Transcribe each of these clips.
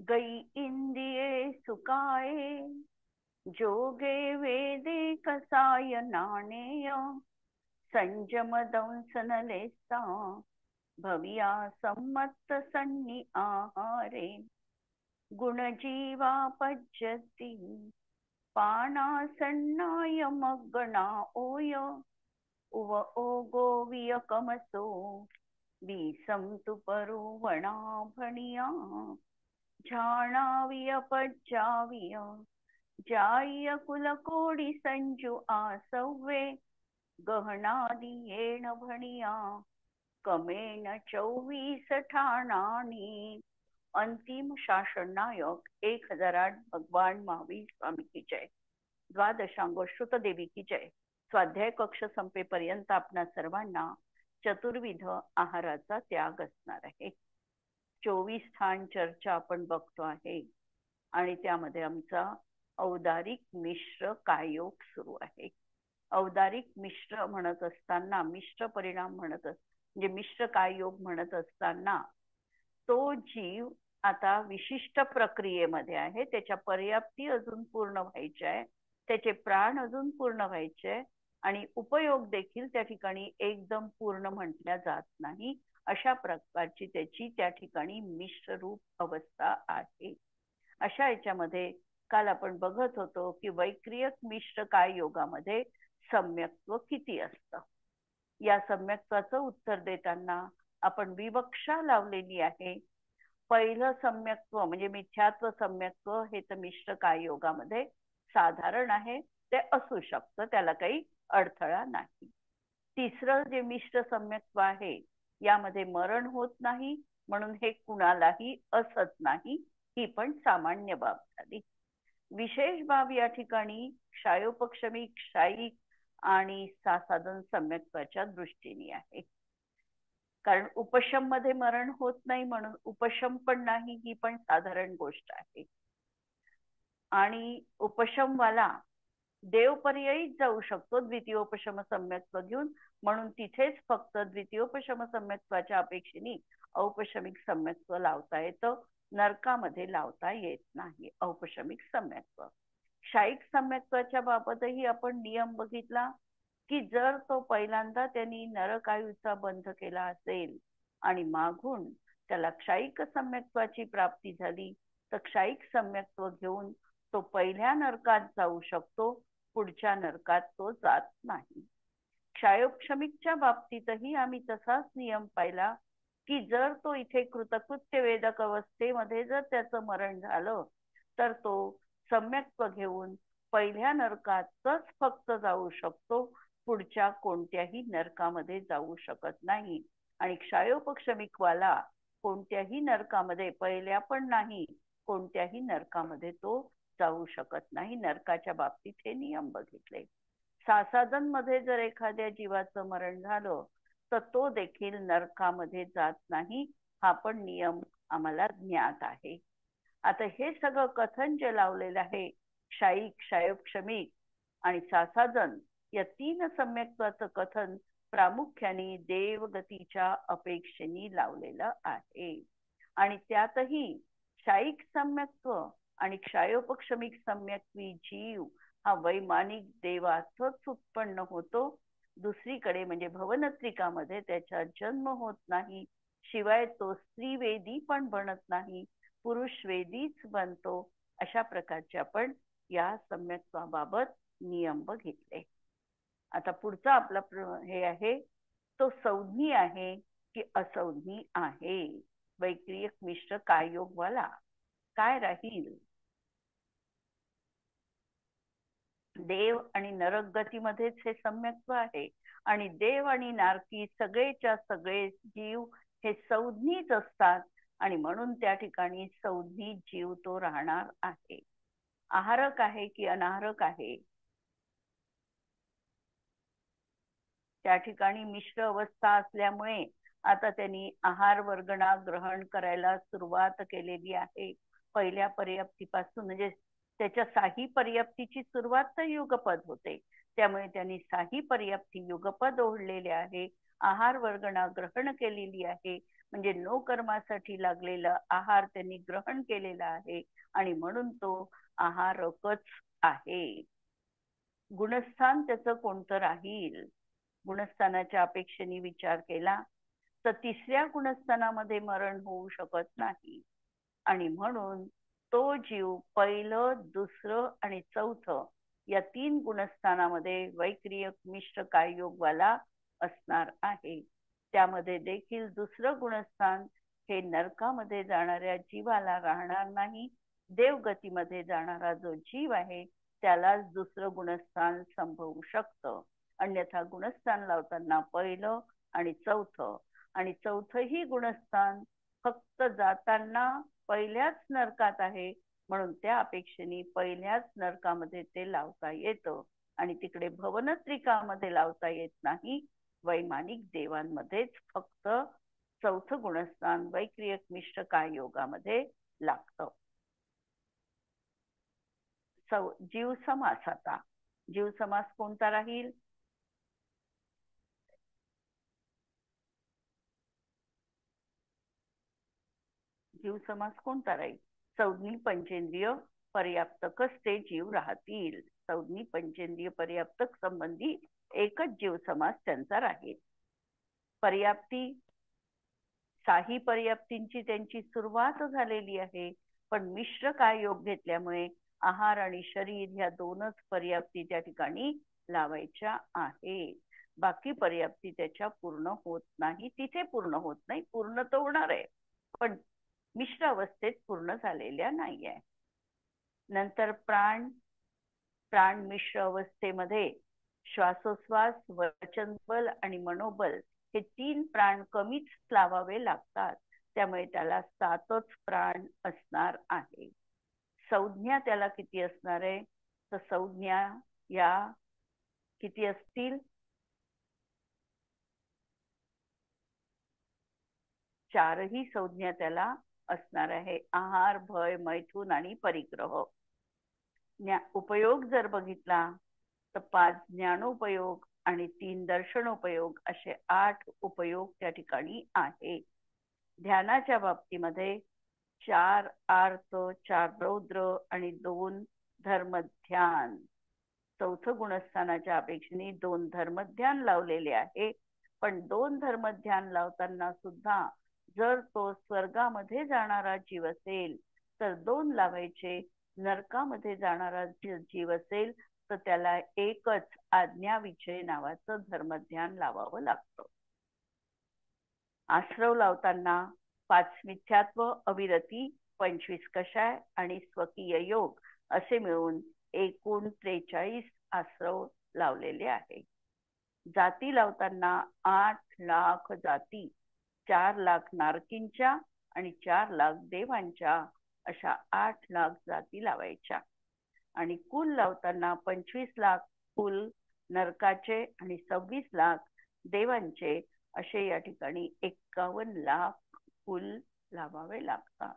गई इंदिये सुकाये, जोगे वेदे कसाय नाणेय, संजम दंसन लेसा, भविया सम्मत सन्नी आहारे, गुणजीवा पज्यती, पानासन्नाय मग्गणा ओय, उव ओगो वियकमसो, बीसं तु परुवणा भणिया, झाणाविय पज्जाविय, जाय कुलकोडी संजू आसव्वे, गहनादियेण भणिया, कमेन 24 ठाणानी. अंतिम शासन नायक 1008 भगवान महावीर स्वामी की जय. द्वादशांग श्रुत देवी की जय. स्वाध्याय कक्ष संपेपर्यंत आपणा सर्वांना चतुर्विध आहाराचा त्याग असणार आहे. 24 स्थान चर्चा आपण बघतो आहे आणि त्यामध्ये आमचा औदारिक मिश्र कायोग सुरू आहे. औदारिक मिश्र म्हणत असताना, मिश्र परिणाम म्हणत म्हणजे मिश्र कायोग म्हणत असताना, तो जीव आता विशिष्ट प्रक्रियेमध्ये आहे. त्याच्या पर्याप्ती अजून पूर्ण व्हायच्या आहे, त्याचे प्राण अजून पूर्ण व्हायचे आणि उपयोग देखील त्या ठिकाणी एकदम पूर्ण म्हटल्या जात नाही. अशा प्रकारची त्याची त्या ठिकाणी मिश्र रूप अवस्था आहे. अशा याच्यामध्ये काल आपण बघत होतो की वैक्रियक मिश्र काय योगामध्ये सम्यक्त्व किती असतं. या सम्यक्त्वाचं उत्तर देताना आपण विवक्षा लावलेली आहे. पहिलं सम्यक्त्व म्हणजे मिथ्यात्व सम्यक्त्व हे तर मिश्र काय योगामध्ये साधारण आहे, ते असू शकतं, त्याला काही अडथळा नाही. तिसरं जे मिश्र सम्यक्त्व आहे यामध्ये मरण होत नाही, म्हणून हे कुणालाही असत नाही, ही पण सामान्य बाब झाली. विशेष बाब या ठिकाणी क्षायोपक्षमी, क्षायिक आणि सासाधन सम्यक्त्वाच्या दृष्टीने आहे. कारण उपशम मध्ये मरण होत नाही म्हणून उपशम पण नाही, ही पण साधारण गोष्ट आहे. आणि उपशमवाला देवपर्यायी जाऊ शकतो द्वितीयोपशम सम्यक्त्व घेऊन, म्हणून तिथेच फक्त द्वितीयोपशम सम्यक्त्वाच्या अपेक्षेने औपशमिक सम्यक्त्व लावता येतं, नरकामध्ये लावता येत नाही औपशमिक सम्यक्त्व. क्षायिक सम्यक्त्वाच्या बाबतही आपण नियम बघितला की जर तो पहिल्यांदा त्यांनी नरकायूचा बंध केला असेल आणि मागून त्याला क्षायिक सम्यक्त्वाची प्राप्ती झाली, तर क्षायिक सम्यक्त्व घेऊन तो पहिल्या नरकात जाऊ शकतो, पुढच्या नरकात तो जात नाही. क्षायोपशमिकच्या बाबतीतही आम्ही तसाच नियम पाहिला की जर तो इथे कृतकृत्य वेदक अवस्थेमध्ये जर त्याचं मरण झालं तर तो सम्यक्त्व घेऊन पहिल्या नरकातच फक्त जाऊ शकतो, पुढच्या कोणत्याही नरकामध्ये जाऊ शकत नाही. आणि क्षायोपक्षमिकवाला कोणत्याही नरकामध्ये, पहिल्या पण नाही, कोणत्याही नरकामध्ये तो जाऊ शकत नाही. नरकाच्या बाबतीत हे नियम बघितले. सासादन मध्ये जर एखाद्या जीवाचं मरण झालं तर तो देखील नरकामध्ये जात नाही, हा पण नियम आम्हाला ज्ञात आहे. आता हे सगळं कथन जे लावलेलं आहे क्षायिक, क्षायोपक्षमिक आणि सासादन या 3 सम्यक्त्वाचं कथन प्रामुख्याने देवगतीच्या अपेक्षेने लावलेलं आहे. आणि त्यातही क्षायिक सम्यक्त्व आणि क्षायोपक्षमिक सम्यक्त्वी जीव हा वैमानिक देवातच उत्पन्न होतो. दुसरीकडे म्हणजे भवनत्रिकामध्ये त्याचा जन्म होत नाही, शिवाय तो स्त्रीवेदी पण बनत नाही, पुरुषवेदीच बनतो. अशा प्रकारचे आपण या सम्यक्त्वाबाबत नियम बघितले. आता पुढचा आपला हे आहे तो संज्ञी आहे की असंज्ञी आहे. वैक्रियक मिश्र काय योगवाला काय राहील? देव आणि नरक गतीमध्येच हे सम्यक्त्व आहे आणि देव आणि नारकी सगळेच्या सगळे जीव हे संज्ञीच असतात आणि म्हणून त्या ठिकाणी संज्ञी जीव तो राहणार आहे. आहारक आहे की अनाहारक आहे? त्या ठिकाणी मिश्र अवस्था असल्यामुळे आता त्यांनी आहार वर्गणा ग्रहण करायला सुरुवात केलेली आहे. पहिल्या पर्याप्तीपासून म्हणजे त्याच्या साही पर्याप्तीची सुरुवात तर युगपद होते, त्यामुळे त्यांनी साही पर्याप्ती युगपद ओढलेले आहे आहार वर्गणा ग्रहण केलेली आहे, म्हणजे नो कर्मासाठी लागलेला आहार त्यांनी ग्रहण केलेला आहे आणि म्हणून तो आहारकच आहे. गुणस्थान त्याचं कोणतं राहील? गुणस्थानाच्या अपेक्षेने विचार केला तर तिसऱ्या गुणस्थानामध्ये मरण होऊ शकत नाही आणि म्हणून तो जीव पहिलं, दुसरं आणि चौथं या 3 गुणस्थानामध्ये वैक्रियक मिश्र काययोगवाला असणार आहे. त्यामध्ये देखील दुसरं गुणस्थान हे नरकामध्ये जाणाऱ्या जीवाला राहणार नाही. देवगतीमध्ये जाणारा जो जीव आहे त्यालाच दुसरं गुणस्थान संभवू शकतं. अन्यथा गुणस्थान लावताना पहिलं आणि चौथंही गुणस्थान फक्त जाताना पहिल्याच नरकात आहे, म्हणून त्या अपेक्षेने पहिल्याच नरकामध्ये ते लावता येतं आणि तिकडे भवनत्रिकामध्ये लावता येत नाही. वैमानिक देवांमध्येच फक्त चौथं गुणस्थान वैक्रियक मिश्र काययोगामध्ये लागतं. जीव समास. आता जीव समास कोणता राहील? जीव समास कोणता राहील? संज्ञी पंचेंद्रिय पर्याप्तकच ते जीव राहतील. संज्ञी पंचेंद्रिय पर्याप्तक संबंधी एकच जीव समास त्यांचा राहील. पर्याप्ती, साही पर्याप्तींची त्यांची सुरुवात झालेली आहे, पण मिश्र काय योग घेतल्यामुळे आहार आणि शरीर ह्या दोनच पर्याप्ती त्या ठिकाणी लावायच्या आहेत. बाकी पर्याप्ती त्याच्या पूर्ण होत नाही. तिथे पूर्ण होत नाही, पूर्ण तर होणार आहे पण मिश्र अवस्थेत पूर्ण झालेल्या नाहीये. नंतर प्राण मिश्र अवस्थेमध्ये श्वासोश्वास, वचनबल आणि मनोबल हे 3 प्राण कमीच लावावे लागतात. त्यामुळे त्याला 7च प्राण असणार आहे. संज्ञा त्याला किती असणार आहे? तर संज्ञा या किती असतील? 4ही संज्ञा त्याला असणार आहे. आहार, भय, मैथून आणि परिग्रह. उपयोग जर बघितला तर 5 ज्ञानोपयोग आणि 3 दर्शनोपयोग असे 8 उपयोग त्या ठिकाणी आहे. ध्यानाच्या बाबतीमध्ये 4 आर्त, 4 रौद्र आणि 2 धर्मध्यान. चौथं गुणस्थानाच्या अपेक्षेने 2 धर्मध्यान लावलेले आहे, पण 2 धर्मध्यान लावताना सुद्धा जर तो स्वर्गामध्ये जाणारा जीव असेल तर 2 लावायचे. नरकामध्ये जाणारा जीव असेल तर त्याला एकच आज्ञाविजय नावाचं धर्मध्यान लावावं लागतं. आश्रव लावताना 5 मिथ्यात्व, अविरती, 25 कषाय आणि स्वकीय योग असे मिळून एकूण 43 आश्रव लावलेले आहे. जाती लावताना 8 लाख जाती, 4 लाख नारकींच्या आणि 4 लाख देवांच्या अशा 8 लाख जाती लावायच्या. आणि कुल लावताना 25 लाख कुल नरकाचे आणि 26 लाख देवांचे असे या ठिकाणी 51 लाख कुल लावावे लागतात.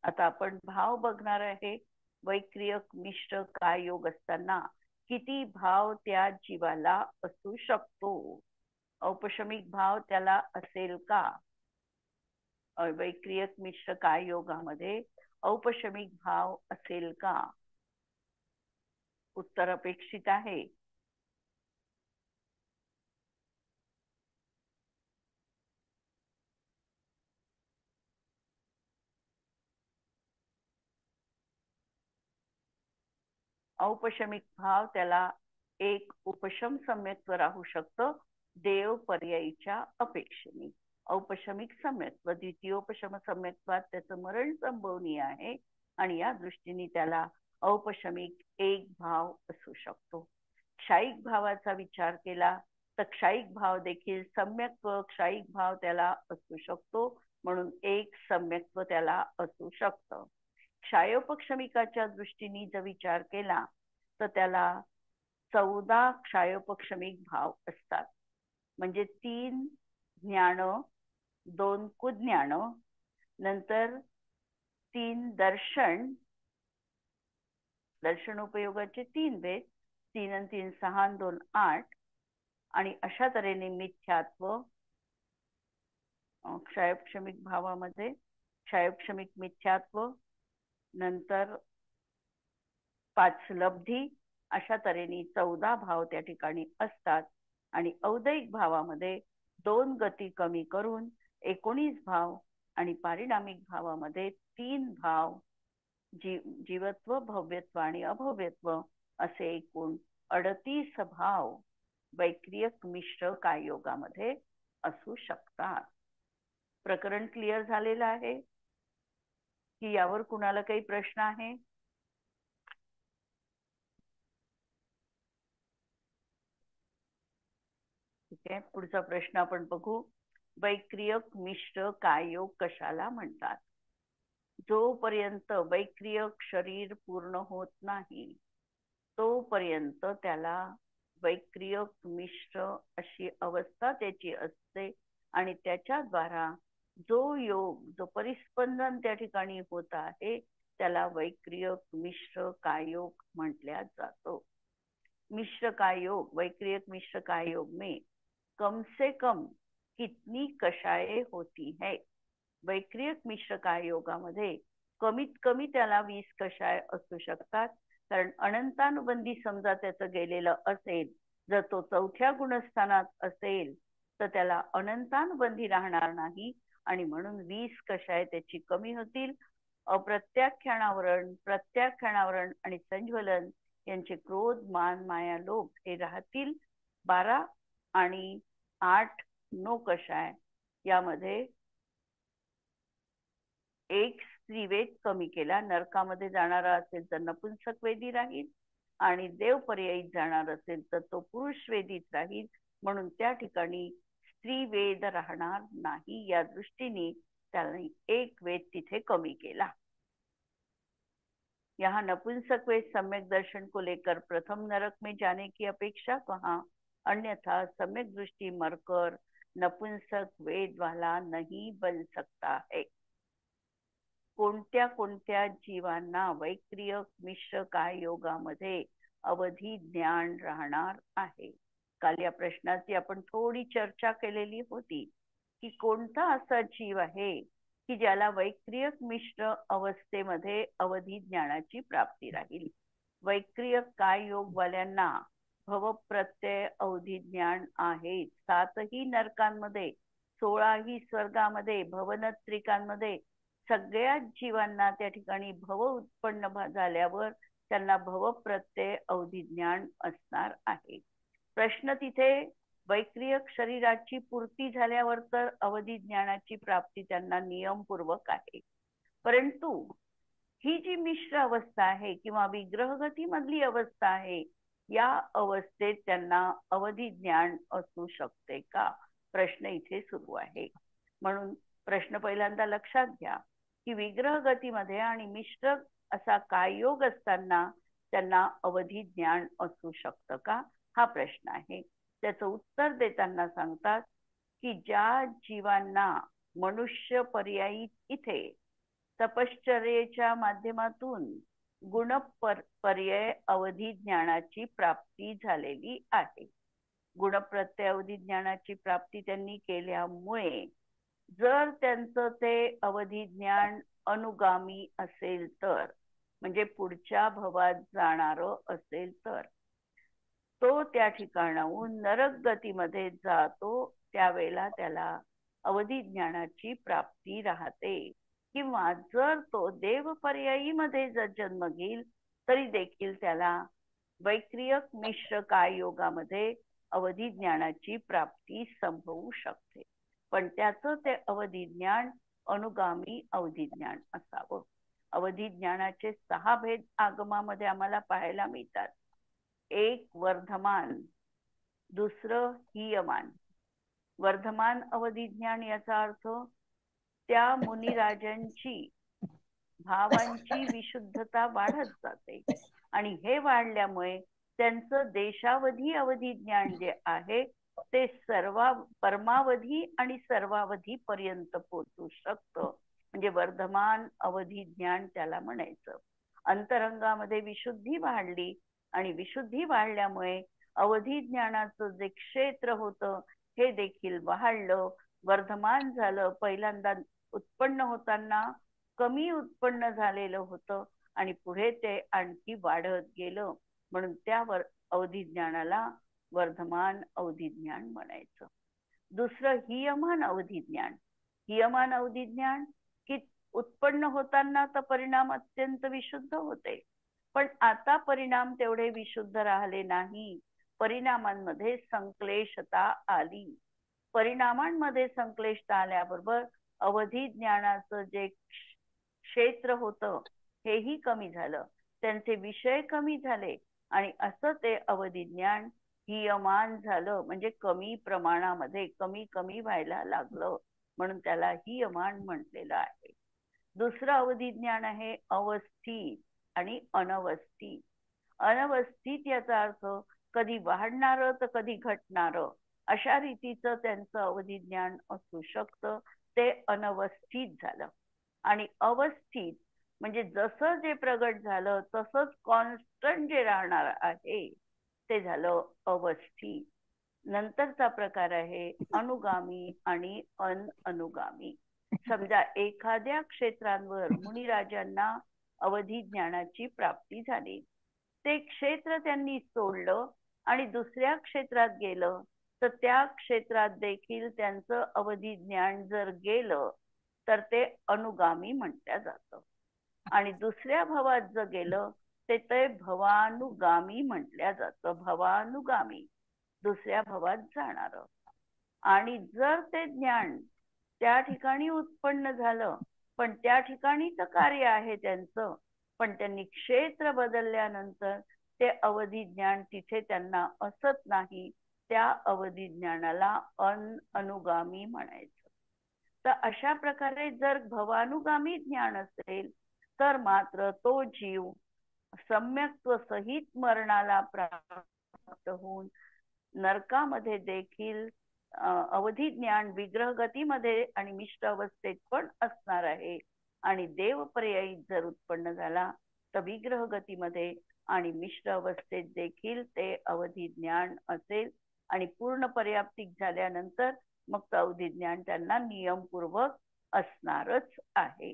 आता आपण भाव बघणार आहे. वैक्रियक मिश्र काय योग असताना किती भाव त्या जीवाला असू शकतो? औपशमिक भाव त्याला असेल का? वैक्रियक मिश्र काय योगामध्ये औपशमिक भाव असेल का? उत्तर अपेक्षित आहे. औपशमिक भाव त्याला एक उपशम सम्यक्त्व राहू शकतं देव पर्यायीच्या अपेक्षेने. औपशमिक सम्यक्त्व द्वितीयोपशम सम्यक्त्वात त्याचं मरण संभवनीय आहे आणि या दृष्टीने त्याला औपशमिक एक भाव असू शकतो. क्षायिक भावाचा विचार केला तर क्षायिक भाव देखील सम्यक्त्व क्षायिक भाव त्याला असू शकतो, म्हणून एक सम्यक्त्व त्याला असू शकतं. क्षायोपक्षमिकाच्या दृष्टीने जर विचार केला तर त्याला 14 क्षायोपक्षमिक भाव असतात. म्हणजे 3 ज्ञान, 2 कुज्ञान, नंतर 3 दर्शन, दर्शन उपयोगाचे 3 भेद, 3 आणि 3 6 आणि 2 8, आणि अशा तऱ्हेने मिथ्यात्व क्षयक्षमिक भावामध्ये क्षयक्षमिक मिथ्यात्व, नंतर 5 लब्धी, अशा तऱ्हेने 14 भाव त्या ठिकाणी असतात. आणि औदैहिक भावामध्ये 2 गती कमी करून 19 भाव आणि पारिणामिक भावामध्ये 3 भाव जीवत्व, भव्यत्व आणि अभव्यत्व असे एकूण 38 भाव वैक्रियक मिश्र काय योगामध्ये असू शकतात. प्रकरण क्लिअर झालेलं आहे की यावर कुणाला काही प्रश्न आहे? ठीक आहे, पुढचा प्रश्न आपण बघू. वैक्रियक मिश्र काय योग कशाला म्हणतात? जोपर्यंत वैक्रियक शरीर पूर्ण होत नाही तोपर्यंत त्याला वैक्रियक मिश्र अशी अवस्था त्याची असते आणि त्याच्याद्वारा जो योग, जो परिस्पंदन त्या ठिकाणी होत आहे त्याला वैक्रियक मिश्र कायोग म्हटल्या जातो. मिश्र कायोग, वैक्रियक मिश्र कायोग में कम से कम कितनी कषाये होती है? वैक्रियक मिश्र कायोगामध्ये कमीत कमी त्याला 20 कषाय असू शकतात. कारण अनंतानुबंधी समजा त्याचं गेलेलं असेल, जर तो 4थ्या गुणस्थानात असेल तर त्याला अनंतानुबंधी राहणार नाही आणि म्हणून 20 कषाय त्याची कमी होतील. अप्रत्याख्यानावरण, प्रत्याख्यानावरण आणि संज्वलन यांचे क्रोध, मान, माया, लोभ हे राहतील. 12 आणि 8 नो कषाय यामध्ये एक स्त्रीवेद कमी केला. नरकामध्ये जाणारा असेल तर नपुंसक वेदी राहील आणि देव पर्यायी जाणार असेल तर तो पुरुष वेदीत राहील. म्हणून त्या ठिकाणी स्त्री वेद राहणार नाही. या दृष्टीने त्याने एक वेद तिथे कमी केला. यहाँ नपुंसक वेद सम्यक दर्शन को लेकर प्रथम नरक में जाने की अपेक्षा कहाँ, अन्यथा सम्यक दृष्टि मरकर नपुंसक वेद वाला नहीं बन सकता है. कोणत्या कोणत्या जीवांना वैक्रियक मिश्र काय योगामध्ये अवधी ज्ञान राहणार आहे? काल या प्रश्नाची आपण थोडी चर्चा केलेली होती की कोणता असा जीव आहे की ज्याला वैक्रियक मिश्र अवस्थेमध्ये अवधी ज्ञानाची प्राप्ती राहील. वैक्रियक काय योग वाल्यांना भव प्रत्यय अवधी ज्ञान आहे. 7ही नरकांमध्ये, 16ही स्वर्गामध्ये, भवनत्रिकांमध्ये सगळ्या जीवांना त्या ठिकाणी भव उत्पन्न झाल्यावर त्यांना भव प्रत्यय अवधी ज्ञान असणार आहे. प्रश्न तिथे वैक्रियक शरीराची पूर्ती झाल्यावर तर अवधी ज्ञानाची प्राप्ती त्यांना नियमपूर्वक आहे. परंतु ही जी मिश्र अवस्था आहे किंवा विग्रहगती मधली अवस्था आहे, या अवस्थेत त्यांना अवधी ज्ञान असू शकते का? प्रश्न इथे सुरू आहे. म्हणून प्रश्न पहिल्यांदा लक्षात घ्या की विग्रह गतीमध्ये आणि मिश्र असा काय योग असताना त्यांना अवधी ज्ञान असू शकतं का, हा प्रश्न आहे. त्याचं उत्तर देताना सांगतात की ज्या जीवांना मनुष्य पर्यायी इथे तपश्चर्येच्या माध्यमातून गुण पर्याय अवधी ज्ञानाची प्राप्ती झालेली आहे. गुणप्रत्यय अवधी ज्ञानाची प्राप्ती त्यांनी केल्यामुळे जर त्यांचं ते अवधी ज्ञान अनुगामी असेल तर, म्हणजे पुढच्या भवात जाणार असेल तर, तो त्या ठिकाणाहून नरक गतीमध्ये जातो. त्यावेळेला त्याला अवधी ज्ञानाची प्राप्ती राहते. किंवा जर तो देव पर्यायी मध्ये जर जन्म घेईल तरी देखील त्याला वैक्रियक मिश्र काय योगामध्ये अवधी ज्ञानाची प्राप्ती संभवू शकते. पण त्याचं ते अवधी ज्ञान अनुगामी अवधी ज्ञान असावं. अवधी ज्ञानाचे 6 भेद आगमामध्ये आम्हाला पाहायला मिळतात. एक वर्धमान, दुसरं हीयमान. वर्धमान अवधी ज्ञान याचा अर्थ त्या मुनिराजांची भावांची विशुद्धता वाढत जाते आणि हे वाढल्यामुळे त्यांचं देशावधी अवधी ज्ञान जे आहे ते परमावधी आणि सर्वावधी पर्यंत पोहोचू शकतं. म्हणजे वर्धमान अवधी ज्ञान त्याला म्हणायचं. अंतरंगामध्ये विशुद्धी वाढली आणि विशुद्धी वाढल्यामुळे अवधी ज्ञानाचं जे क्षेत्र होतं हे देखील वाढलं, वर्धमान झालं. पहिल्यांदा उत्पन्न होताना कमी उत्पन्न झालेलं होतं आणि पुढे ते आणखी वाढत गेलं, म्हणून त्यावर अवधी ज्ञानाला वर्धमान अवधी ज्ञान म्हणायचं. दुसरं हियमान अवधी ज्ञान. हियमान अवधी ज्ञान की उत्पन्न होताना तर परिणाम अत्यंत विशुद्ध होते, पण आता परिणाम तेवढे विशुद्ध राहिले नाही. परिणामांमध्ये संक्लेशता आली. परिणामांमध्ये संक्लेशता आल्याबरोबर अवधी ज्ञानाचं जे क्षेत्र होतं हेही कमी झालं, त्यांचे विषय कमी झाले आणि असं ते अवधी ज्ञान हियमान झालं, म्हणजे कमी प्रमाणामध्ये कमी कमी व्हायला लागलं, म्हणून त्याला हियमान म्हटलेलं आहे. दुसरं अवधी ज्ञान आहे अवस्थित आणि अनवस्थित. अनवस्थित याचा अर्थ कधी वाढणारं तर कधी घटणारं अशा रीतीचं त्यांचं अवधी ज्ञान असू शकतं, ते अनवस्थित झालं. आणि अवस्थित म्हणजे जसं जे प्रगट झालं तसंच कॉन्स्टंट जे राहणार आहे ते झालं अवस्थित. नंतरचा प्रकार आहे अनुगामी आणि अनुगामी. समजा एखाद्या क्षेत्रांवर मुनिराजांना अवधी ज्ञानाची प्राप्ती झाली, ते क्षेत्र त्यांनी सोडलं आणि दुसऱ्या क्षेत्रात गेलं, तर त्या क्षेत्रात देखील त्यांचं अवधी ज्ञान जर गेलं तर ते अनुगामी म्हटलं जातं. आणि दुसऱ्या भवात जर गेलं ते भवानुगामी म्हटलं जातं. भवानुगामी दुसऱ्या भवात जाणार. आणि जर ते ज्ञान त्या ठिकाणी उत्पन्न झालं, पण त्या ठिकाणीच कार्य आहे त्यांचं, पण त्यांनी क्षेत्र बदलल्यानंतर ते अवधी ज्ञान तिथे त्यांना असत नाही, त्या अवधी ज्ञानाला अनुगामी म्हणायचं. तर अशा प्रकारे जर भवानुगामी ज्ञान असेल तर मात्र तो जीव सम्यक्त्व सहित मरणाला प्राप्त होऊन नरकामध्ये देखील अवधी ज्ञान विग्रह गतीमध्ये आणि मिश्र अवस्थेत पण असणार आहे. आणि देव पर्यायी जर उत्पन्न झाला तर विग्रह गतीमध्ये आणि मिश्र अवस्थेत देखील ते अवधी ज्ञान असेल. आणि पूर्ण पर्याप्तिक झाल्यानंतर मग अवधी ज्ञान त्यांना नियमपूर्वक असणारच आहे.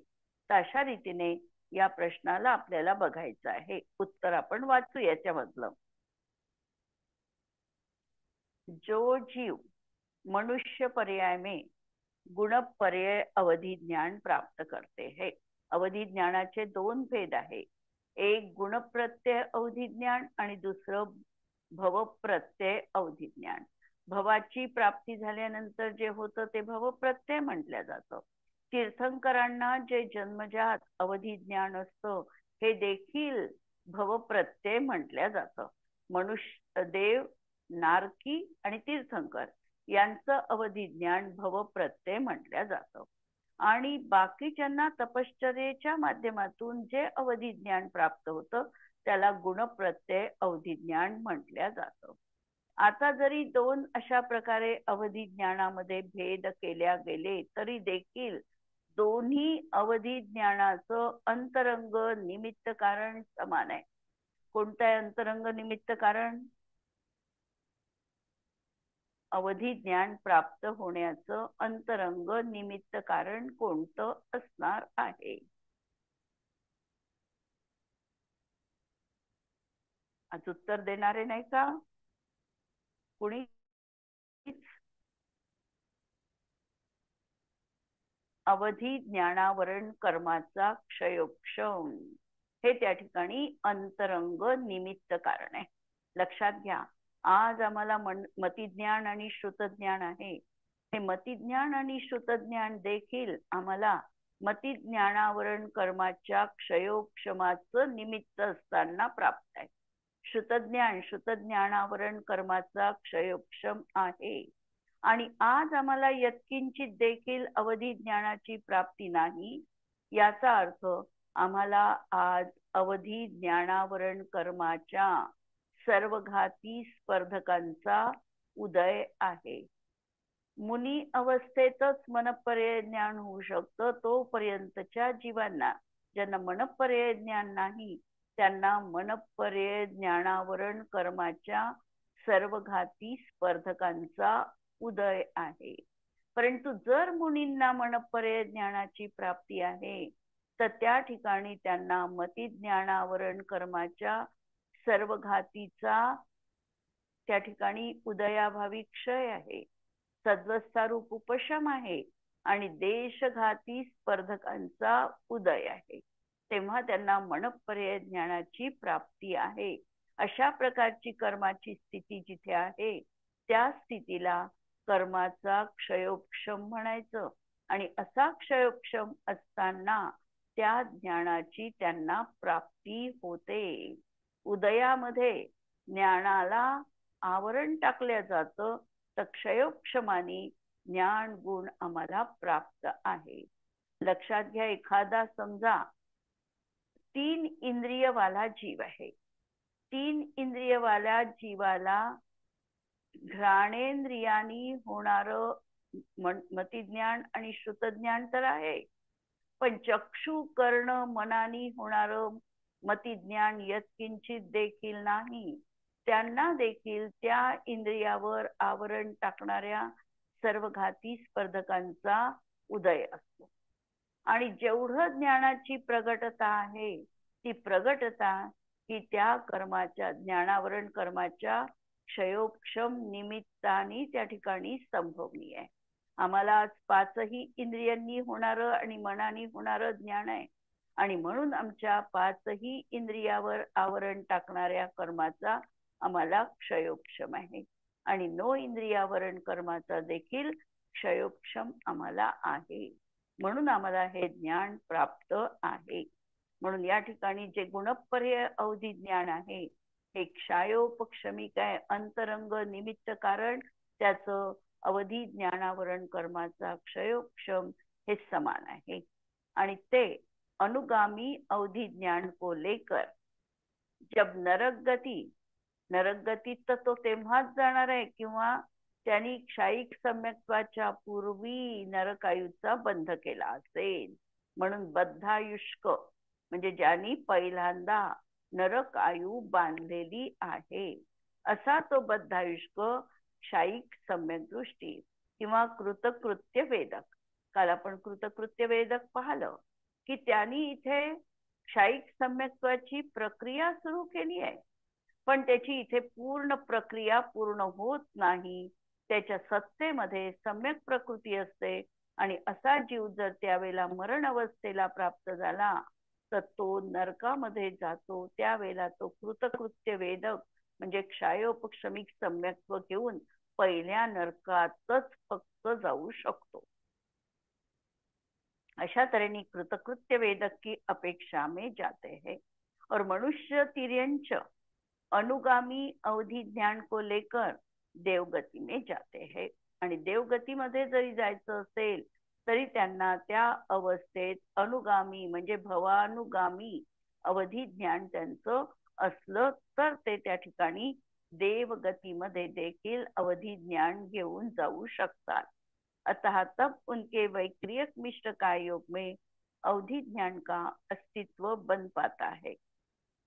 तर अशा रीतीने या प्रश्नाला आपल्याला बघायचं आहे. उत्तर आपण वाचू याच्यामधलं. जो जीव मनुष्य पर्याय में गुण पर्याय अवधी ज्ञान प्राप्त करते है. अवधी ज्ञानाचे दोन भेद आहे. एक गुण प्रत्यय अवधी ज्ञान आणि दुसरं भव प्रत्यय अवधी ज्ञान. भवाची प्राप्ती झाल्यानंतर जे होतं ते भव प्रत्यय म्हटलं जातं. तीर्थंकरांना जे जन्मजात अवधी ज्ञान असतं हे देखील भव प्रत्यय म्हटलं जातं. मनुष्य, देव, नारकी आणि तीर्थंकर यांचं अवधी ज्ञान भव प्रत्यय म्हटलं जातं. आणि बाकीच्यांना तपश्चर्येच्या माध्यमातून जे अवधी ज्ञान प्राप्त होतं त्याला गुण प्रत्यय अवधी ज्ञान म्हटलं जातं. आता जरी दोन अशा प्रकारे अवधी ज्ञानामध्ये भेद केल्या गेले तरी देखील दोन्ही अवधी ज्ञानाचं अंतरंग निमित्त कारण समान आहे. कोणतं आहे अंतरंग निमित्त कारण? अवधी ज्ञान प्राप्त होण्याचं अंतरंग निमित्त कारण कोणतं असणार आहे? आज उत्तर देणारे नाही का कुणी? अवधी ज्ञानावरण कर्माचा क्षयोक्षम हे त्या ठिकाणी अंतरंग निमित्त कारण आहे. लक्षात घ्या, आज आम्हाला मतिज्ञान आणि श्रुतज्ञान आहे. हे मतिज्ञान आणि श्रुतज्ञान देखील आम्हाला मतिज्ञानावरण कर्माच्या क्षयोक्षमाचं निमित्त असताना प्राप्त आहे. श्रुतज्ञानावरण कर्माचा क्षयोक्षम आहे. आणि आज आम्हाला यत्किंचित देखील अवधी ज्ञानाची प्राप्ती नाही, याचा अर्थ आम्हाला आज अवधी ज्ञानावरण कर्माच्या सर्वघाती स्पर्धकांचा उदय आहे. मुनी अवस्थेतच मनपर्यय ज्ञान होऊ शकतं. तोपर्यंतच्या जीवांना, ज्यांना मनपर्यय ज्ञान नाही, त्यांना मनपर्यय ज्ञानावरण कर्माच्या सर्वघाती स्पर्धकांचा उदय आहे. परंतु जर मुनींना मनपर्यय ज्ञानाची प्राप्ती आहे तर त्या ठिकाणी त्यांना मतिज्ञानावरण कर्माच्या सर्वघातीचा त्या ठिकाणी उदयाभावी क्षय आहे, सद्वस्थारूप उपशम आहे आणि देशघाती स्पर्धकांचा उदय आहे. तेव्हा त्यांना मनपर्यय ज्ञानाची प्राप्ती आहे. अशा प्रकारची कर्माची स्थिती जिथे आहे त्या स्थितीला कर्माचा क्षयोपशम म्हणायचं. आणि असा क्षयोपशम असताना त्या ज्ञानाची त्यांना प्राप्ती होते. उदयामध्ये ज्ञानाला आवरण टाकल्या जातं तर क्षयोपशमानी ज्ञान गुण आम्हाला प्राप्त आहे. लक्षात घ्या, एखादा समजा 3 इंद्रियवाला जीव आहे. 3 इंद्रियवाल्या जीवाला घ्राणेंद्रियानी होणार मतिज्ञान आणि श्रुतज्ञान तर आहे, पण चक्षु कर्ण मनानी होणार मतिज्ञान यत्किंचित देखील नाही. त्यांना देखील त्या इंद्रियावर आवरण टाकणाऱ्या सर्वघाती स्पर्धकांचा उदय असतो. आणि जेवढं ज्ञानाची प्रगटता आहे ती प्रगटता ही त्या कर्माच्या ज्ञानावरण कर्माच्या क्षयोपशम निमित्ताने त्या ठिकाणी संभवनी आहे. आम्हाला आज 5ही इंद्रियांनी होणारं आणि मनानी होणारं ज्ञान आहे आणि म्हणून आमच्या 5ही इंद्रियावर आवरण टाकणाऱ्या कर्माचा आम्हाला क्षयोपशम आहे आणि 9 इंद्रियावरण कर्माचा देखील क्षयोपशम आम्हाला आहे. म्हणून आम्हाला हे ज्ञान प्राप्त आहे. म्हणून या ठिकाणी जे गुणपर्यय अवधी ज्ञान आहे हे क्षयोपक्षमिक आहे, अंतरंग निमित्त कारण त्याचं अवधी ज्ञानावरण कर्माचा क्षयोपशम हे समान आहे. आणि ते अनुगामी अवधी ज्ञान को लेकर जब नरक गती तर तो तेव्हाच जाणार आहे किंवा त्यांनी क्षायिक सम्यक्त्वाच्या पूर्वी नरकायूचा बंध केला असेल. म्हणून बद्धायुष्क म्हणजे ज्यांनी पहिल्यांदा नरक आयु बांधलेली आहे असा तो बद्धायुष्क क्षायिक सम्यक दृष्टी किंवा कृतकृत्य वेदक. काल आपण कृतकृत्य वेदक पाहिलं की त्यांनी इथे क्षायिक सम्यक्त्वाची प्रक्रिया सुरू केली आहे, पण त्याची इथे पूर्ण प्रक्रिया पूर्ण होत नाही. त्याच्या सत्तेमध्ये सम्यक प्रकृती असते आणि असा जीव जर त्यावेळेला मरण अवस्थेला प्राप्त झाला तर तो नरकामध्ये जातो. त्यावेळेला तो कृतकृत्य वेदक म्हणजे क्षयोपक्षमिक सम्यक्त्व घेऊन पहिल्या नरकातच फक्त जाऊ शकतो. अशा तऱ्हेने कृतकृत्य वेदक की अपेक्षा में जाते हैं और मनुष्य तिर्यंच अनुगामी अवधि ज्ञान को लेकर देवगती में जाते हैं. आणि देवगतीमध्ये जरी जायचं असेल तरी त्यांना त्या अवस्थेत अनुगामी म्हणजे भवानुगामी अवधी ज्ञान त्यांचं असलं तर ते त्या ठिकाणी देवगतीमध्ये देखील अवधी ज्ञान घेऊन जाऊ शकतात. अतः तब उनके वैक्रियक मिश्र काय योग में अवधि ज्ञान का अस्तित्व बन पाता है.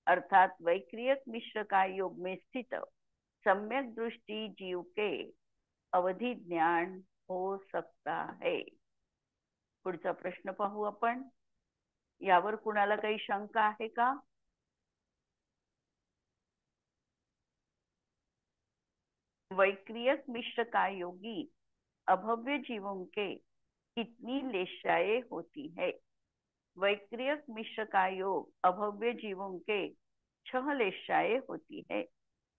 अर्थात वैक्रियक मिश्र काय योग में स्थित सम्यक दृष्टि जीव के अवधि ज्ञान हो सकता है. पुढचा प्रश्न पाहू आपण. यावर कुणाला काही शंका आहे का? वैक्रियक मिश्र काय योगी अभव्य जीवों के कितनी लेशाएं होती है. वैक्रियक मिश्र का योग अभव्य जीवों के 6 लेशाएं होती है.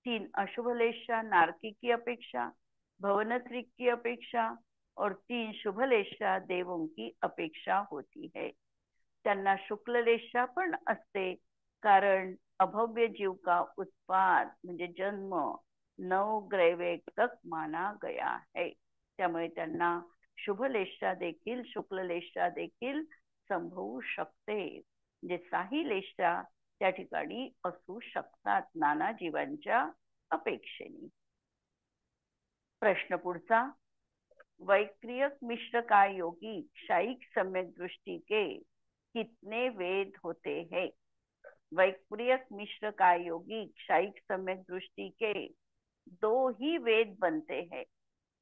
3 अशुभ लेशा नारकी की अपेक्षा, भवनत्रिक की अपेक्षा और 3 शुभ लेशा देवों की अपेक्षा होती है. त्यांना शुक्ल लेशा पण असते कारण अभव्य जीव का उत्पाद म्हणजे जन्म 9 ग्रैवे तक माना गया है. त्यामुळे त्यांना शुभ लेशा देखील शुक्ल लेशा देखील संभवू शकते. म्हणजे 6 लेशा त्या ठिकाणी असू शकतात नाना जीवांच्या अपेक्षेने. प्रश्न पुढचा. वैक्रियक मिश्र काय योगी क्षायिक सम्यक दृष्टि के कितने वेद होते हैं. वैक्रियक मिश्र काय योगी क्षायिक सम्यक दृष्टि के दो ही वेद बनते हैं,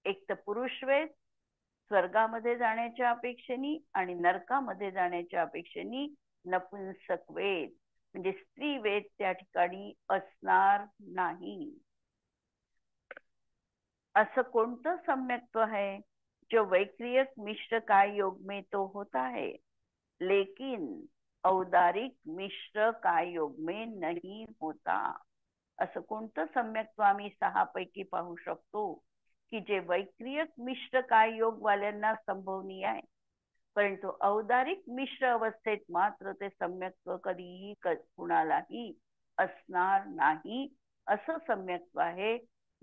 एक तर पुरुष वेद स्वर्गामध्ये जाण्याच्या अपेक्षेनी आणि नरकामध्ये जाण्याच्या अपेक्षेनी नपुंसक वेद म्हणजे स्त्री वेद त्या ठिकाणी असणार नाही. असं कोणतं सम्यक्त्व है जो वैक्रियक मिश्र काय योग में तो होता है, लेकिन औदारिक मिश्र काय योग में नहीं होता. असं कोणतं सम्यक्त्व आम्ही 6 पैकी पाहू शकतो की जे वैक्रियक मिश्र काय योग वाल्यांना संभवनीय आहे, परंतु औदारिक मिश्र अवस्थेत मात्र ते सम्यक्त्व कधीही कुणालाही असणार नाही. असं सम्यक्त्व आहे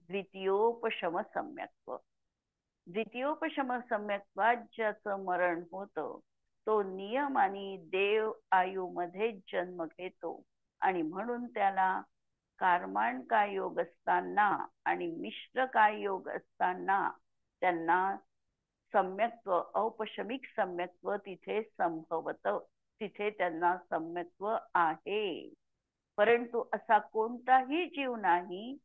द्वितीयोपशम सम्यक्त्व. द्वितीयोपशम सम्यक्त्वात ज्याचं मरण होतं तो नियमाने देव आयुमध्ये जन्म घेतो आणि म्हणून त्याला कार्माण काय योग असताना आणि मिश्र काय योग असताना त्यांना सम्यक्त्व औपशमिक सम्यक्त्व तिथे संभवत, तिथे त्यांना सम्यक्त्व आहे. परंतु असा कोणताही जीव नाही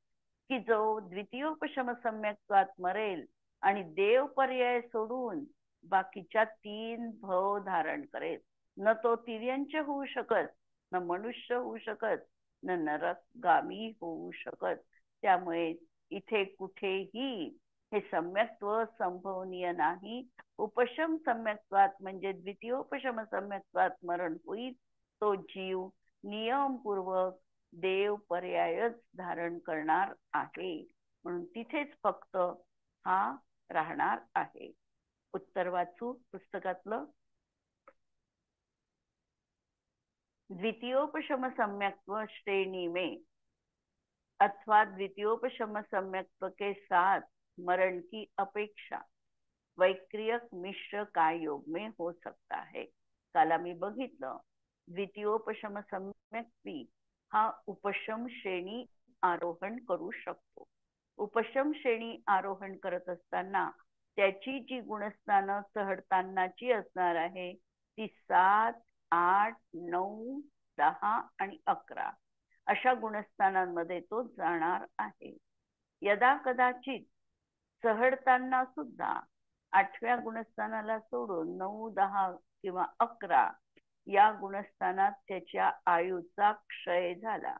की जो द्वितीयोपशम सम्यक्त्वात मरेल आणि देव पर्याय सोडून बाकीच्या 3 भव धारण करेल. न तो तिर्यंच होऊ शकत, न मनुष्य होऊ शकत, न नरकगामी होऊ शकत. त्यामुळे इथे कुठेही हे सम्यक्त्व संभवनीय नाही. उपशम सम्यक्त्वात म्हणजे द्वितीयोपशम सम्यक्त्वात मरण होईल तो जीव नियमपूर्वक देव पर्यायच धारण करणार आहे, म्हणून तिथेच फक्त हा राहणार आहे. उत्तर वाचू पुस्तकातलं. द्वितीयोपशम सम्यक्त्व श्रेणी में अथवा द्वितीयोपशम सम्यक्त्व के साथ मरण की अपेक्षा वैक्रियक मिश्र काय योग में हो सकता है. काल आम्ही बघितलं द्वितीयोपशम सम्यक्ती हा उपशम श्रेणी आरोहण करू शकतो. उपशम श्रेणी आरोहण करत असताना त्याची जी गुणस्थानं चढतानाची असणार आहे ती 7, 8, 9, 10 आणि 11 अशा गुणस्थानांमध्ये तो जाणार आहे. यदा कदाचित चढताना सुद्धा 8व्या गुणस्थानाला सोडून 9, 10 किंवा 11 या गुणस्थानात त्याच्या आयुचा क्षय झाला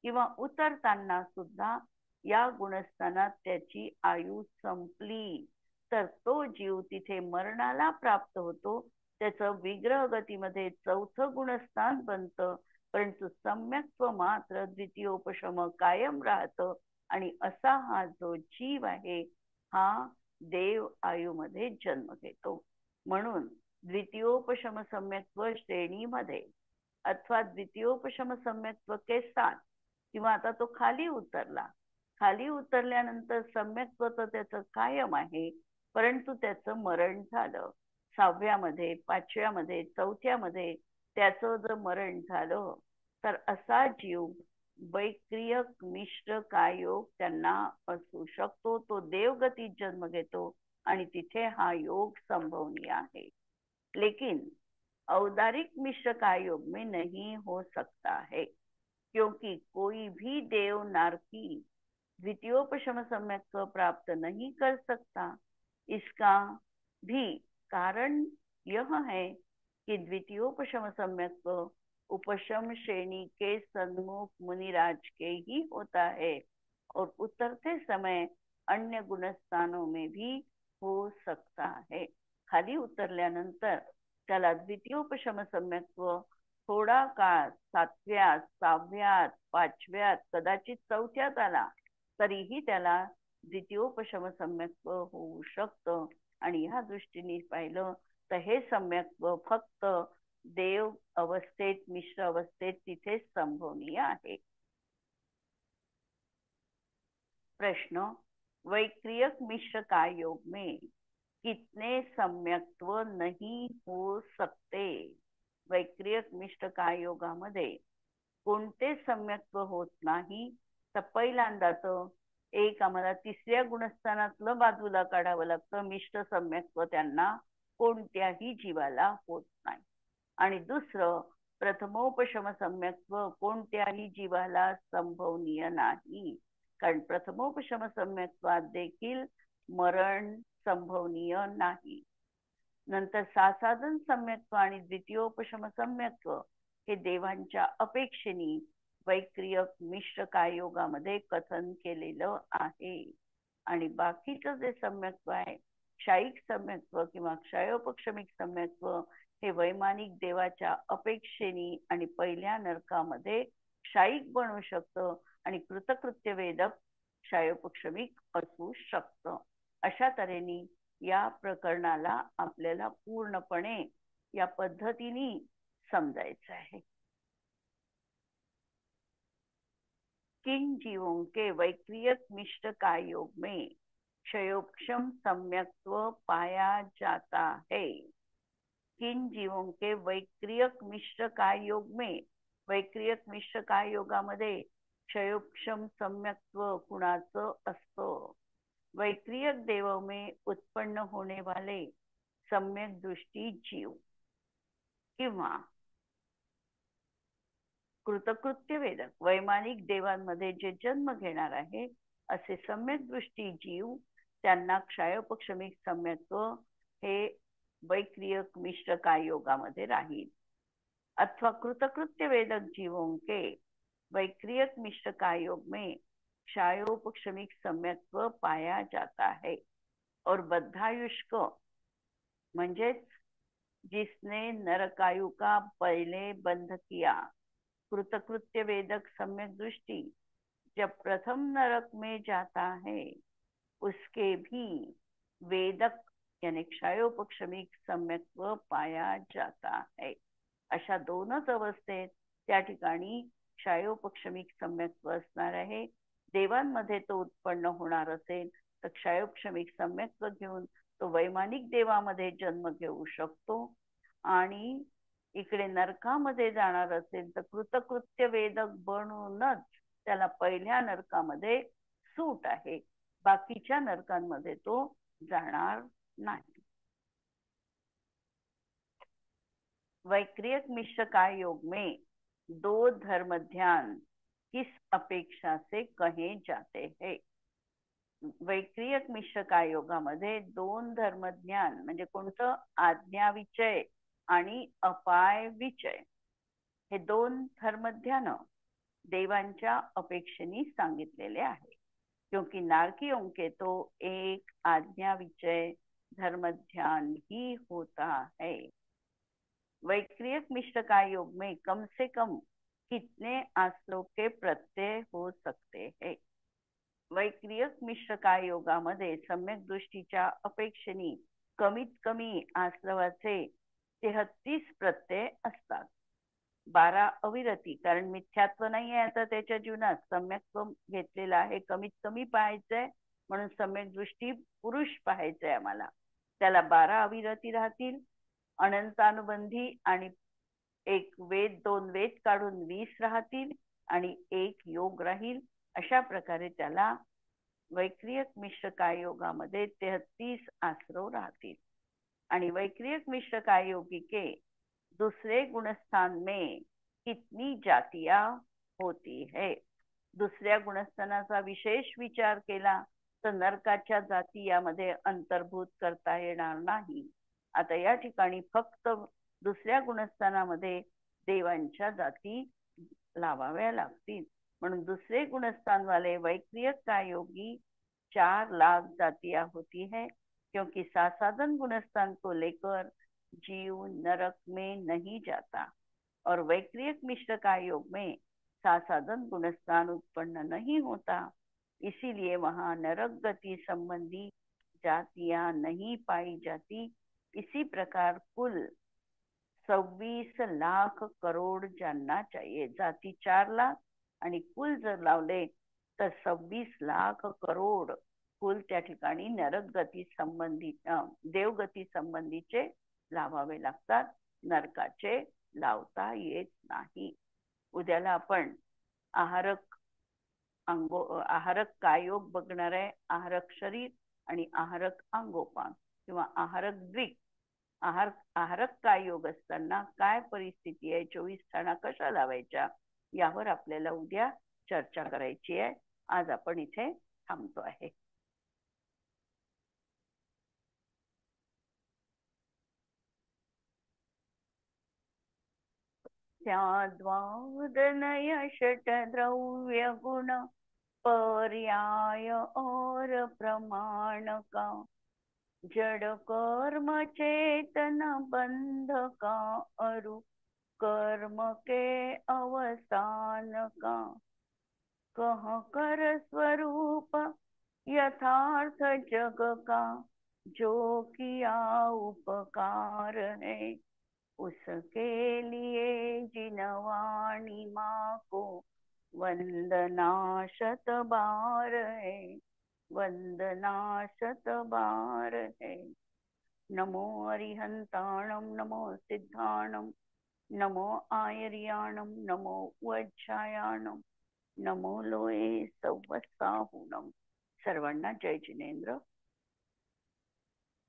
किंवा उतरताना सुद्धा या गुणस्थानात त्याची आयु संपली तर तो जीव तिथे मरणाला प्राप्त होतो. त्याचं विग्रह गतीमध्ये 4थं गुणस्थान बनतं, परंतु सम्यक्त्व मात्र द्वितीयोपशम कायम राहतं. आणि असा हा जो जीव आहे हा देव आयुमध्ये जन्म घेतो. म्हणून द्वितीयोपशम सम्यक्त्व श्रेणीमध्ये अथवा द्वितीयोपशम सम्यक्त्व के साथ किंवा आता तो खाली उतरला, खाली उतरल्यानंतर सम्यक्त्व तर त्याचं कायम आहे, परंतु त्याचं मरण झालं 6व्यामध्ये, 5व्यामध्ये, 4थ्यामध्ये त्याचं जर मरण झालं तर असा जीव वैक्रियक मिश्र काय योग त्यांना असू शकतो. तो देवगतीत जन्म घेतो आणि तिथे हा योग संभवनीय आहे. लेकिन औदारिक मिश्र काय योग में नहीं हो सकता है, क्योंकि कोई भी देव नारकी द्वितीयोपशम सम्यक्त्व प्राप्त नहीं कर सकता. इसका भी कारण यह है कि द्वितीयोपशम सम्यक्त्व उपशम श्रेणी के सन्मुख मुनिराज के ही होता है और उतरते समय अन्य गुणस्थानों में भी हो सकता है. खाली उतरल्यानंतर त्याला द्वितीयोपशम सम्यक्त्व थोडा काळ 7व्यात, 6व्यात, 5व्यात, कदाचित 4थ्यात आला तरीही त्याला द्वितीयोपशम सम्यक्त्व होऊ शकतं. आणि ह्या दृष्टीने पाहिलं तर हे सम्यक्त्व फक्त देव अवस्थेत, मिश्र अवस्थेत तिथे संभवनीय आहे. प्रश्न, वैक्रियक मिश्र काय योग में कितने सम्यक्त्व नहीं हो सकते. वैक्रियक मिश्र काय योगामध्ये कोणते सम्यक्त्व होत नाही. तर पहिल्यांदाच एक आम्हाला 3ऱ्या गुणस्थानातलं बाजूला काढावं लागतं. मिश्र सम्यक्त्व त्यांना कोणत्याही जीवाला होत नाही. आणि दुसरं प्रथमोपशम सम्यक्त्व कोणत्याही जीवाला संभवनीय नाही. कारण प्रथमोपशम सम्यक्त्वात देखील मरण संभवनीय नाही. नंतर सासाधन सम्यक्त्व आणि द्वितीयोपशम सम्यक्त्व हे देवांच्या अपेक्षेने वैक्रियक मिश्र काययोगामध्ये कथन केलेलं आहे. आणि बाकीचं जे सम्यक्त्व आहे, क्षायिक सम्यक्त्व किंवा क्षयोपक्षमिक सम्यक्त्व, हे वैमानिक देवाच्या अपेक्षेने आणि पहिल्या नरकामध्ये क्षायिक बनू शकतं आणि कृतकृत्य वेदक क्षयोपक्षमिक असू शकतं. अशा तऱ्हेने या प्रकरणाला आपल्याला पूर्णपणे या पद्धतीने समजायचं आहे. किन जीवों के वैक्रियक मिश्र काय योग में क्षयोपक्षम सम्यक्त्व पाया जाता है. किन जीवों के वैक्रियक मिश्र काय योग में, वैक्रियक मिश्र काय योगामध्ये क्षयोपक्षम सम्यक्त्व कुणाचं असतं. वैक्रियक देवों में उत्पन्न होने वाले सम्यक दृष्टी जीव किंवा कृतकृत्य वेदक वैमानिक देवांमध्ये जे जन्म घेणार आहे असे सम्यक दृष्टी जीव, त्यांना क्षयोपक्षमिक सम्यक्त्व हे वैक्रियक मिश्र काय योगामध्ये राहील. अथवा कृतकृत्य वेदक जीवों के वैक्रियक मिश्र काय योग में क्षयोपक्षमिक सम्यक्त्व पाया जाता है. और बद्धायुष्क म्हणजेच जिसने नरकायु का पहले बंध किया, कृतकृत्य वेदक सम्यक दृष्टि जब प्रथम नरक में जाता है उसके भी वेदक यानी क्षयोपक्षमिक सम्यक्त्व पाया जाता है. अशा दोनच अवस्थेत त्या ठिकाणी क्षयोपक्षमिक सम्यक्त्व असणार आहे. देवांमध्ये तो उत्पन्न होणार असेल तर क्षयोपक्षमिक सम्यक्त्व घेऊन तो वैमानिक देवामध्ये जन्म घेऊ शकतो. आणि इकडे नरकामध्ये जाणार असेल तर कृतकृत्य वेदक बनूनच त्याला पहिल्या नरकामध्ये सूट आहे, बाकीच्या नरकांमध्ये तो जाणार नाही. वैक्रियक मिश्र काय योग में दो धर्म ध्यान किस अपेक्षा से कहे जाते हैं. वैक्रियक मिश्र काय योगामध्ये दोन धर्मज्ञान म्हणजे कोणतं, आज्ञाविचय आणि अपाय विचय, हे दोन धर्मध्यान देवांच्या अपेक्षेने सांगितलेले आहे. क्योंकि नारकियों के तो एक आज्ञा विचय धर्म ध्यान ही होता है. वैक्रियक मिश्र काय योग में कम से कम कितने आश्रव के प्रत्यय हो सकते हैं. वैक्रियक मिश्र काय योगामध्ये सम्यक दृष्टीच्या अपेक्षेने कमीत कमी आश्रवाचे 33 प्रत्यय असतात. 12 अविरती, कारण मिथ्यात्व नाही आहे आता त्याच्या जीवनात, सम्यक्त्व घेतलेला आहे, कमीत कमी पाहायचंय म्हणून सम्यक दृष्टी पुरुष पाहायचंय आम्हाला. त्याला 12 अविरती राहतील, अनंतानुबंधी आणि एक वेद, 2 वेद काढून 20 राहतील आणि एक योग राहील. अशा प्रकारे त्याला वैक्रियक मिश्र काय योगामध्ये 33 आश्रव राहतील. आणि वैक्रियक मिश्र काय योगी के दूसरे गुणस्थान में कितनी जातियां होती है. दुसऱ्या गुणस्थानाचा विशेष विचार केला तर नरकाच्या जाती यामध्ये अंतर्भूत करता येणार नाही. आता या ठिकाणी फक्त दुसऱ्या गुणस्थानामध्ये देवांच्या जाती लावाव्या लागतील. म्हणून दूसरे गुणस्थान वाले वैक्रियक काय योगी 4 लाख जातियां होती है. क्योंकि सासाधन गुणस्थान को लेकर जीव नरक में नहीं जाता और वैक्रियक मिश्र काय योग में सासाधन गुणस्थान उत्पन्न नहीं होता, इसीलिए वहां नरक गति संबंधी जातियां नहीं पाई जाती. इसी प्रकार कुल 26 लाख करोड जानना चाहिए. जाती 4 लाख आणि कुल जर लावले तर 26 लाख करोड कुल त्या ठिकाणी नरक गती संबंधी देवगती संबंधीचे लावावे लागतात, नरकाचे लावता येत नाही. उद्याला आपण आहारक काय योग बघणार आहे. आहारक शरीर आणि आहारक अंगोपान किंवा आहारक द्विक. आहारक काय योग असताना काय परिस्थिती आहे, 24 ठाणा कशा लावायच्या यावर आपल्याला उद्या चर्चा करायची आहे. आज आपण इथे थांबतो आहे. स्याद्वादनय षट्द्रव्य गुण पर्याय और प्रमाण का, जड़ कर्म चेतन बंध का, अरु कर्म के अवसान का, कह कर स्वरूप यथार्थ जग का, जो किया उपकार है, उसके लिए जिनवाणी माँ को वंदना शत बार है, वंदना शत बार है. नमो अरिहंताणं, नमो सिद्धाणं, नमो आयर्याणं, नमो वज्रायाणं, नमो लोये सव्वसाहुणं. सर्वांना जय जिनेंद्र.